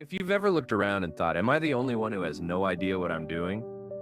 If you've ever looked around and thought, am I the only one who has no idea what I'm doing?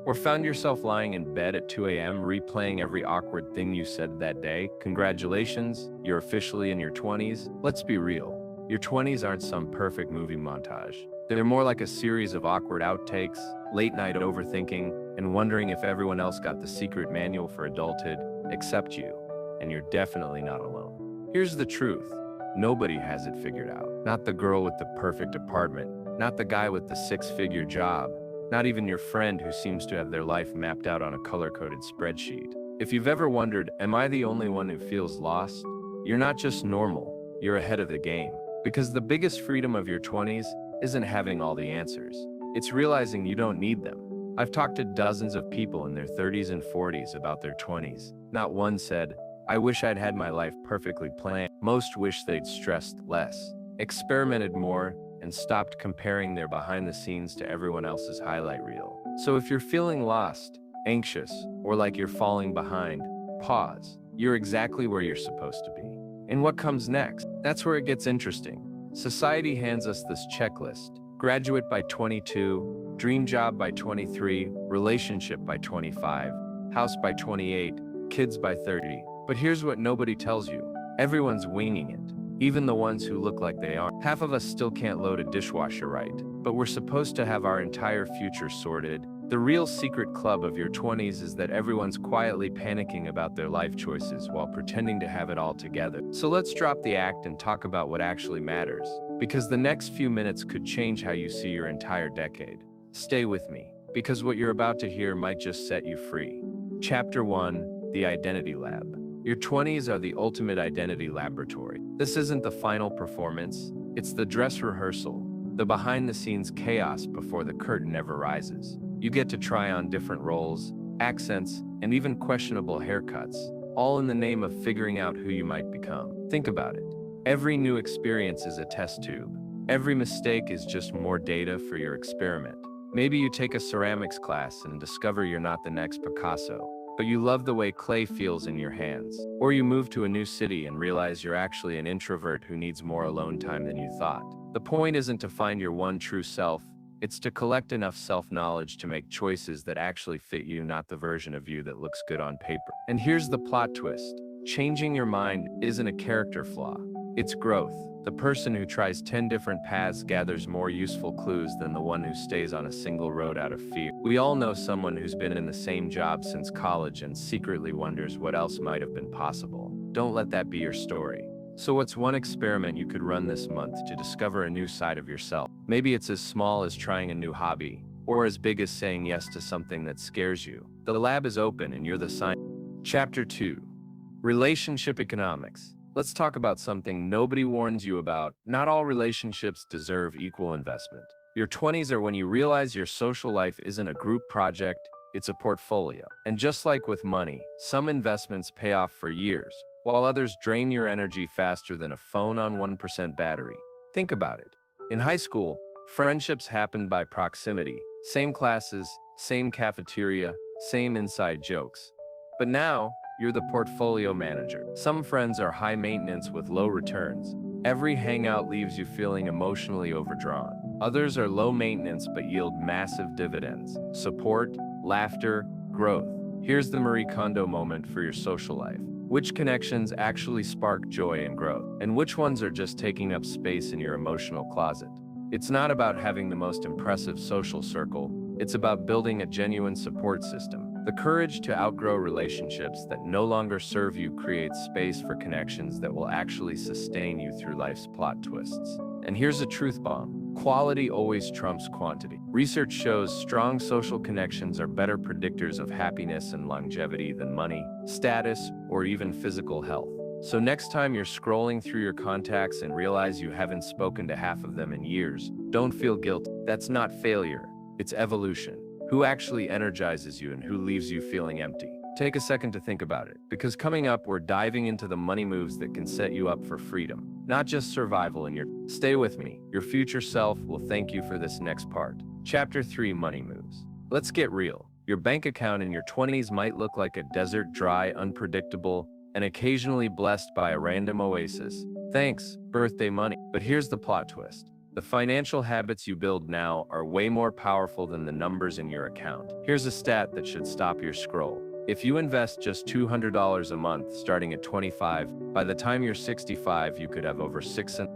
Or found yourself lying in bed at 2 a.m. replaying every awkward thing you said that day, congratulations, you're officially in your 20s. Let's be real. Your 20s aren't some perfect movie montage. They're more like a series of awkward outtakes, late night overthinking, and wondering if everyone else got the secret manual for adulthood except you. And you're definitely not alone. Here's the truth. Nobody has it figured out. Not the girl with the perfect apartment, not the guy with the six-figure job, not even your friend who seems to have their life mapped out on a color-coded spreadsheet. If you've ever wondered, am I the only one who feels lost? You're not just normal, you're ahead of the game. Because the biggest freedom of your 20s isn't having all the answers. It's realizing you don't need them. I've talked to dozens of people in their 30s and 40s about their 20s. Not one said, I wish I'd had my life perfectly planned. Most wish they'd stressed less, experimented more, and stopped comparing their behind the scenes to everyone else's highlight reel. So if you're feeling lost, anxious, or like you're falling behind, pause. You're exactly where you're supposed to be. And what comes next? That's where it gets interesting. Society hands us this checklist. Graduate by 22, dream job by 23, relationship by 25, house by 28, kids by 30. But here's what nobody tells you. Everyone's winging it, even the ones who look like they aren't. Half of us still can't load a dishwasher right, but we're supposed to have our entire future sorted. The real secret club of your 20s is that everyone's quietly panicking about their life choices while pretending to have it all together. So let's drop the act and talk about what actually matters, because the next few minutes could change how you see your entire decade. Stay with me, because what you're about to hear might just set you free. Chapter 1, The Identity Lab. Your 20s are the ultimate identity laboratory. This isn't the final performance, it's the dress rehearsal, the behind-the-scenes chaos before the curtain ever rises. You get to try on different roles, accents, and even questionable haircuts, all in the name of figuring out who you might become. Think about it. Every new experience is a test tube. Every mistake is just more data for your experiment. Maybe you take a ceramics class and discover you're not the next Picasso, but you love the way clay feels in your hands. Or you move to a new city and realize you're actually an introvert who needs more alone time than you thought. The point isn't to find your one true self, it's to collect enough self-knowledge to make choices that actually fit you, not the version of you that looks good on paper. And here's the plot twist. Changing your mind isn't a character flaw, it's growth. The person who tries 10 different paths gathers more useful clues than the one who stays on a single road out of fear. We all know someone who's been in the same job since college and secretly wonders what else might have been possible. Don't let that be your story. So what's one experiment you could run this month to discover a new side of yourself? Maybe it's as small as trying a new hobby, or as big as saying yes to something that scares you. The lab is open and you're the sign. Chapter 2, Relationship Economics. Let's talk about something nobody warns you about. Not all relationships deserve equal investment. Your 20s are when you realize your social life isn't a group project, it's a portfolio. And just like with money, some investments pay off for years, while others drain your energy faster than a phone on 1% battery. Think about it. In high school, friendships happened by proximity. Same classes, same cafeteria, same inside jokes. But now, you're the portfolio manager. Some friends are high maintenance with low returns. Every hangout leaves you feeling emotionally overdrawn. Others are low maintenance but yield massive dividends. Support, laughter, growth. Here's the Marie Kondo moment for your social life. Which connections actually spark joy and growth? And which ones are just taking up space in your emotional closet? It's not about having the most impressive social circle. It's about building a genuine support system. The courage to outgrow relationships that no longer serve you creates space for connections that will actually sustain you through life's plot twists. And here's a truth bomb. Quality always trumps quantity. Research shows strong social connections are better predictors of happiness and longevity than money, status, or even physical health. So next time you're scrolling through your contacts and realize you haven't spoken to half of them in years, don't feel guilty. That's not failure, it's evolution. Who actually energizes you and who leaves you feeling empty? Take a second to think about it, because coming up, we're diving into the money moves that can set you up for freedom, not just survival in your... Stay with me. Your future self will thank you for this next part. Chapter 3, Money Moves. Let's get real. Your bank account in your 20s might look like a desert, dry, unpredictable, and occasionally blessed by a random oasis. Thanks, birthday money. But here's the plot twist. The financial habits you build now are way more powerful than the numbers in your account. Here's a stat that should stop your scroll. If you invest just $200 a month starting at 25, by the time you're 65, you could have over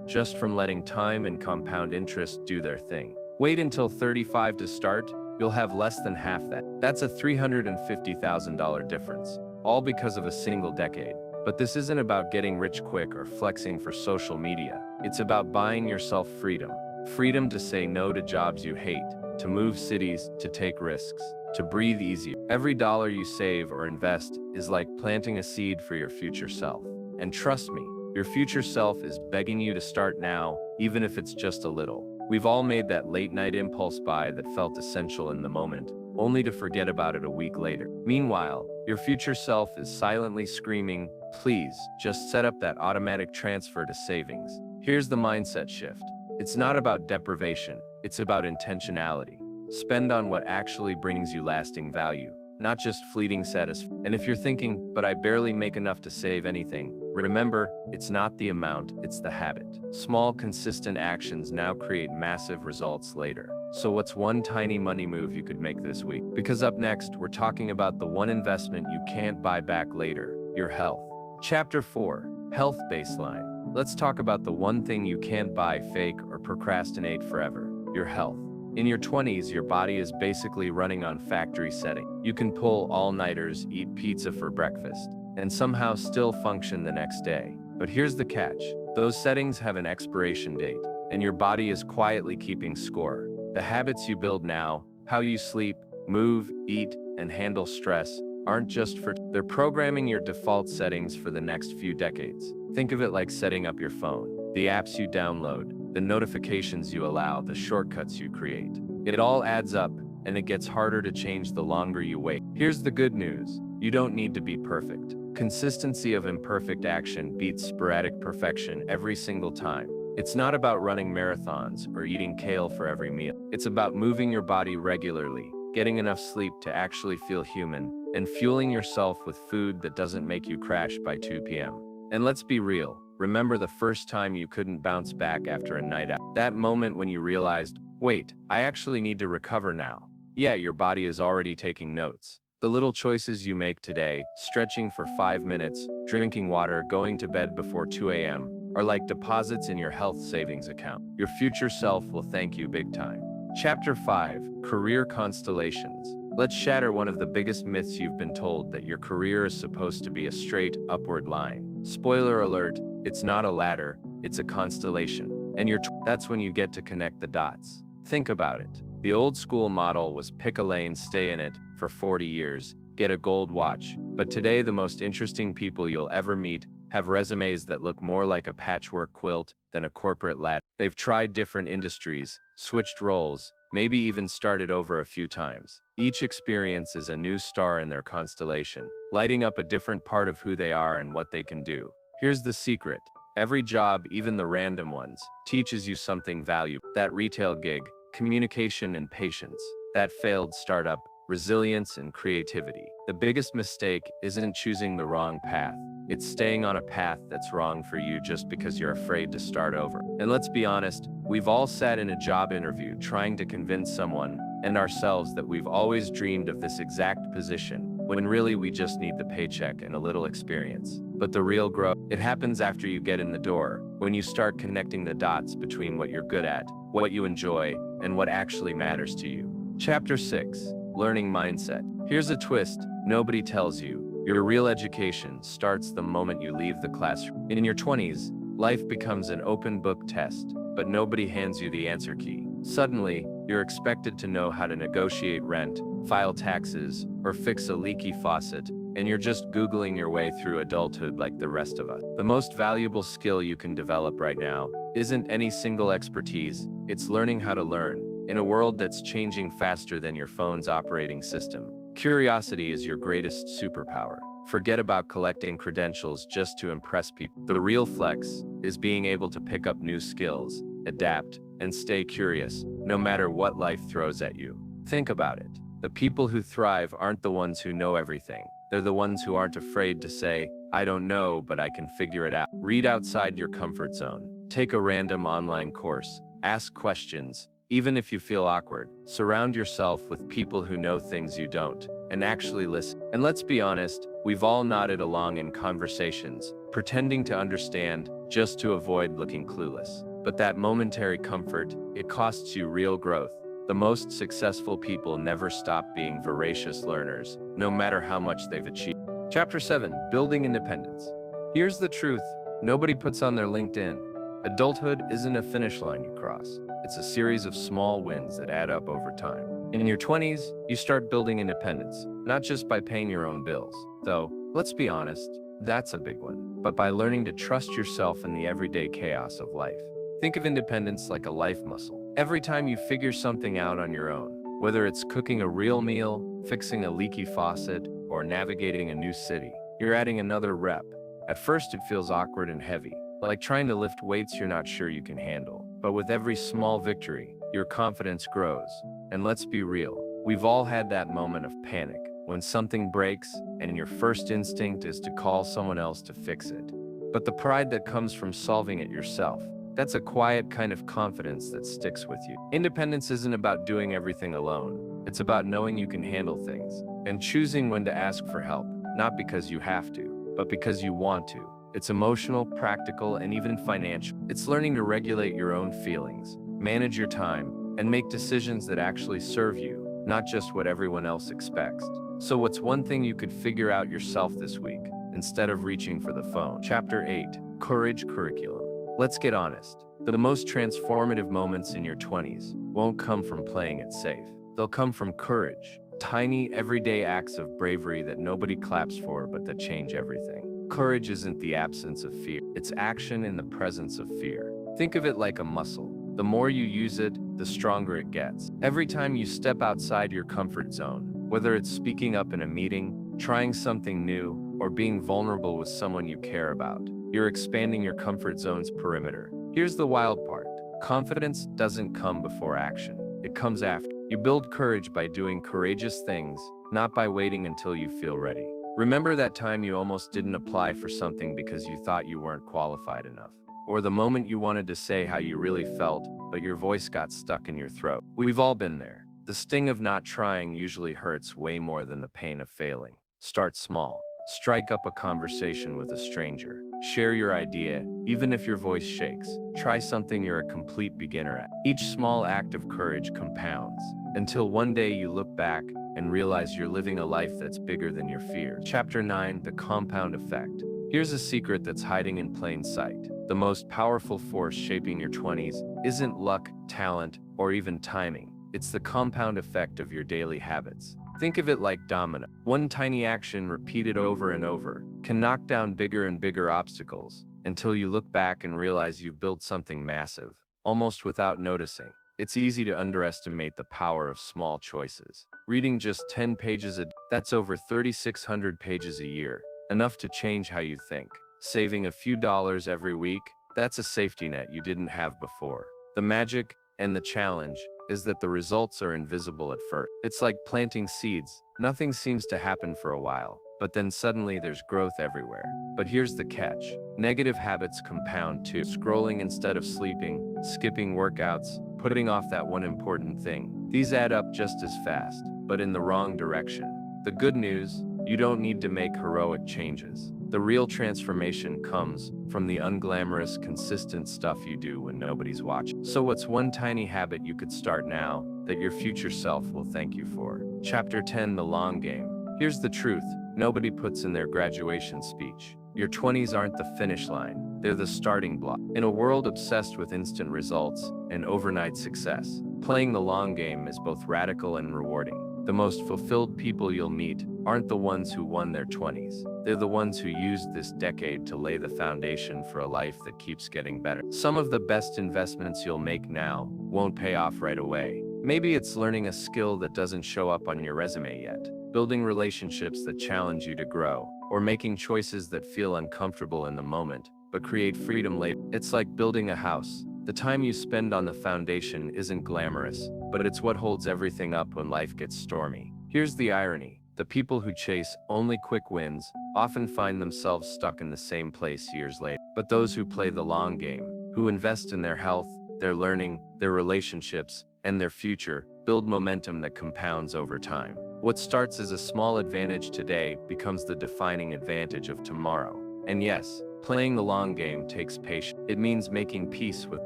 just from letting time and compound interest do their thing. Wait until 35 to start, you'll have less than half that. That's a $350,000 difference, all because of a single decade. But this isn't about getting rich quick or flexing for social media. It's about buying yourself freedom. Freedom to say no to jobs you hate, to move cities, to take risks, to breathe easier. Every dollar you save or invest is like planting a seed for your future self. And trust me, your future self is begging you to start now, even if it's just a little. We've all made that late-night impulse buy that felt essential in the moment, only to forget about it a week later. Meanwhile, your future self is silently screaming, "Please, just set up that automatic transfer to savings." Here's the mindset shift. It's not about deprivation, it's about intentionality. Spend on what actually brings you lasting value, not just fleeting satisfaction. And if you're thinking, "But I barely make enough to save anything," remember, it's not the amount, it's the habit. Small, consistent actions now create massive results later. So what's one tiny money move you could make this week? Because up next, we're talking about the one investment you can't buy back later, your health. Chapter 4, Health Baseline. Let's talk about the one thing you can't buy, fake, or procrastinate forever, your health. In your 20s, your body is basically running on factory setting. You can pull all-nighters, eat pizza for breakfast, and somehow still function the next day. But here's the catch. Those settings have an expiration date, and your body is quietly keeping score. The habits you build now, how you sleep, move, eat, and handle stress, aren't just they're programming your default settings for the next few decades. Think of it like setting up your phone. The apps you download, the notifications you allow, the shortcuts you create. It all adds up, and it gets harder to change the longer you wait. Here's the good news. You don't need to be perfect. Consistency of imperfect action beats sporadic perfection every single time. It's not about running marathons or eating kale for every meal. It's about moving your body regularly, getting enough sleep to actually feel human, and fueling yourself with food that doesn't make you crash by 2 p.m. And let's be real, remember the first time you couldn't bounce back after a night out? That moment when you realized, wait, I actually need to recover now. Yeah, your body is already taking notes. The little choices you make today, stretching for 5 minutes, drinking water, going to bed before 2 a.m., are like deposits in your health savings account. Your future self will thank you big time. Chapter 5, Career Constellations. Let's shatter one of the biggest myths you've been told, that your career is supposed to be a straight, upward line. Spoiler alert, it's not a ladder, it's a constellation. And that's when you get to connect the dots. Think about it. The old school model was pick a lane, stay in it for 40 years, get a gold watch. But today, the most interesting people you'll ever meet have resumes that look more like a patchwork quilt than a corporate ladder. They've tried different industries, switched roles, maybe even started over a few times. Each experience is a new star in their constellation, lighting up a different part of who they are and what they can do. Here's the secret. Every job, even the random ones, teaches you something valuable. That retail gig, communication and patience. That failed startup, resilience and creativity. The biggest mistake isn't choosing the wrong path. It's staying on a path that's wrong for you just because you're afraid to start over. And let's be honest, we've all sat in a job interview trying to convince someone and ourselves that we've always dreamed of this exact position, when really we just need the paycheck and a little experience. But the real growth, it happens after you get in the door, when you start connecting the dots between what you're good at, what you enjoy, and what actually matters to you. Chapter 6, Learning Mindset. Here's a twist nobody tells you. Your real education starts the moment you leave the classroom. In your 20s, life becomes an open book test, but nobody hands you the answer key. Suddenly, you're expected to know how to negotiate rent, file taxes, or fix a leaky faucet, and you're just Googling your way through adulthood like the rest of us. The most valuable skill you can develop right now isn't any single expertise, it's learning how to learn. In a world that's changing faster than your phone's operating system, curiosity is your greatest superpower. Forget about collecting credentials just to impress people. The real flex is being able to pick up new skills, adapt, and stay curious, no matter what life throws at you. Think about it. The people who thrive aren't the ones who know everything. They're the ones who aren't afraid to say, "I don't know, but I can figure it out." Read outside your comfort zone. Take a random online course. Ask questions, even if you feel awkward. Surround yourself with people who know things you don't, and actually listen. And let's be honest, we've all nodded along in conversations, pretending to understand just to avoid looking clueless. But that momentary comfort, it costs you real growth. The most successful people never stop being voracious learners, no matter how much they've achieved. Chapter 7, Building Independence. Here's the truth, nobody puts on their LinkedIn. Adulthood isn't a finish line you cross. It's a series of small wins that add up over time. In your 20s, you start building independence, not just by paying your own bills, though, let's be honest, that's a big one, but by learning to trust yourself in the everyday chaos of life. Think of independence like a life muscle. Every time you figure something out on your own, whether it's cooking a real meal, fixing a leaky faucet, or navigating a new city, you're adding another rep. At first, it feels awkward and heavy, like trying to lift weights you're not sure you can handle. But with every small victory, your confidence grows. And let's be real, we've all had that moment of panic when something breaks and your first instinct is to call someone else to fix it. But the pride that comes from solving it yourself, that's a quiet kind of confidence that sticks with you. Independence isn't about doing everything alone. It's about knowing you can handle things and choosing when to ask for help, not because you have to, but because you want to. It's emotional, practical, and even financial. It's learning to regulate your own feelings, manage your time, and make decisions that actually serve you, not just what everyone else expects. So what's one thing you could figure out yourself this week, instead of reaching for the phone? Chapter 8, Courage Curriculum. Let's get honest. The most transformative moments in your 20s won't come from playing it safe. They'll come from courage, tiny, everyday acts of bravery that nobody claps for but that change everything. Courage isn't the absence of fear, it's action in the presence of fear. Think of it like a muscle. The more you use it, the stronger it gets. Every time you step outside your comfort zone, whether it's speaking up in a meeting, trying something new, or being vulnerable with someone you care about, you're expanding your comfort zone's perimeter. Here's the wild part. Confidence doesn't come before action. It comes after. You build courage by doing courageous things, not by waiting until you feel ready. Remember that time you almost didn't apply for something because you thought you weren't qualified enough? Or the moment you wanted to say how you really felt, but your voice got stuck in your throat? We've all been there. The sting of not trying usually hurts way more than the pain of failing. Start small. Strike up a conversation with a stranger. Share your idea, even if your voice shakes. Try something you're a complete beginner at. Each small act of courage compounds, until one day you look back and realize you're living a life that's bigger than your fear. Chapter 9, The Compound Effect. Here's a secret that's hiding in plain sight. The most powerful force shaping your 20s isn't luck, talent, or even timing. It's the compound effect of your daily habits. Think of it like domino. One tiny action repeated over and over can knock down bigger and bigger obstacles until you look back and realize you've built something massive, almost without noticing. It's easy to underestimate the power of small choices. Reading just 10 pages a day, that's over 3,600 pages a year, enough to change how you think. Saving a few dollars every week, that's a safety net you didn't have before. The magic and the challenge is that the results are invisible at first. It's like planting seeds. Nothing seems to happen for a while, but then suddenly there's growth everywhere. But here's the catch. Negative habits compound too. Scrolling instead of sleeping, skipping workouts, putting off that one important thing. These add up just as fast, but in the wrong direction. The good news, you don't need to make heroic changes. The real transformation comes from the unglamorous, consistent stuff you do when nobody's watching. So what's one tiny habit you could start now that your future self will thank you for? Chapter 10, The Long Game. Here's the truth, nobody puts in their graduation speech. Your 20s aren't the finish line, they're the starting block. In a world obsessed with instant results and overnight success, playing the long game is both radical and rewarding. The most fulfilled people you'll meet aren't the ones who won their 20s. They're the ones who used this decade to lay the foundation for a life that keeps getting better. Some of the best investments you'll make now won't pay off right away. Maybe it's learning a skill that doesn't show up on your resume yet, building relationships that challenge you to grow, or making choices that feel uncomfortable in the moment, but create freedom later. It's like building a house. The time you spend on the foundation isn't glamorous, but it's what holds everything up when life gets stormy. Here's the irony. The people who chase only quick wins often find themselves stuck in the same place years later. But those who play the long game, who invest in their health, their learning, their relationships, and their future build momentum that compounds over time. What starts as a small advantage today becomes the defining advantage of tomorrow. And yes, playing the long game takes patience. It means making peace with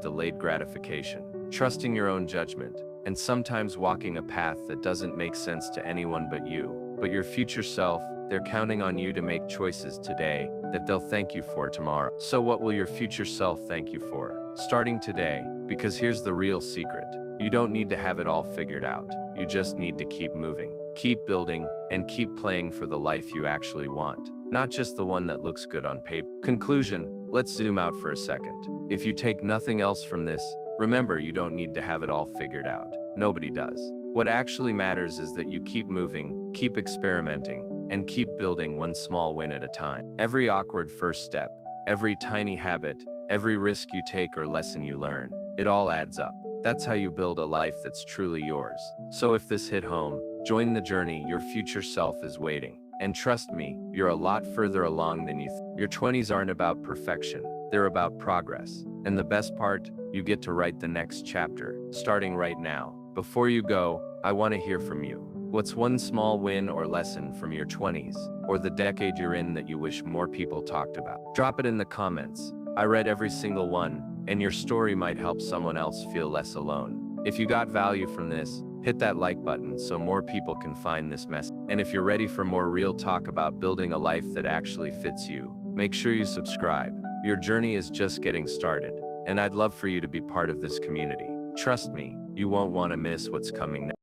delayed gratification, trusting your own judgment, and sometimes walking a path that doesn't make sense to anyone but you. But your future self, they're counting on you to make choices today that they'll thank you for tomorrow. So what will your future self thank you for? Starting today, because here's the real secret. You don't need to have it all figured out. You just need to keep moving, keep building, and keep playing for the life you actually want, not just the one that looks good on paper. Conclusion, let's zoom out for a second. If you take nothing else from this, remember you don't need to have it all figured out. Nobody does. What actually matters is that you keep moving, keep experimenting, and keep building one small win at a time. Every awkward first step, every tiny habit, every risk you take or lesson you learn, it all adds up. That's how you build a life that's truly yours. So if this hit home, join the journey. Your future self is waiting. And trust me, you're a lot further along than you think. Your 20s aren't about perfection, they're about progress. And the best part, you get to write the next chapter, starting right now. Before you go, I want to hear from you. What's one small win or lesson from your 20s, or the decade you're in that you wish more people talked about? Drop it in the comments. I read every single one, and your story might help someone else feel less alone. If you got value from this, hit that like button so more people can find this message. And if you're ready for more real talk about building a life that actually fits you, make sure you subscribe. Your journey is just getting started, and I'd love for you to be part of this community. Trust me, you won't want to miss what's coming next.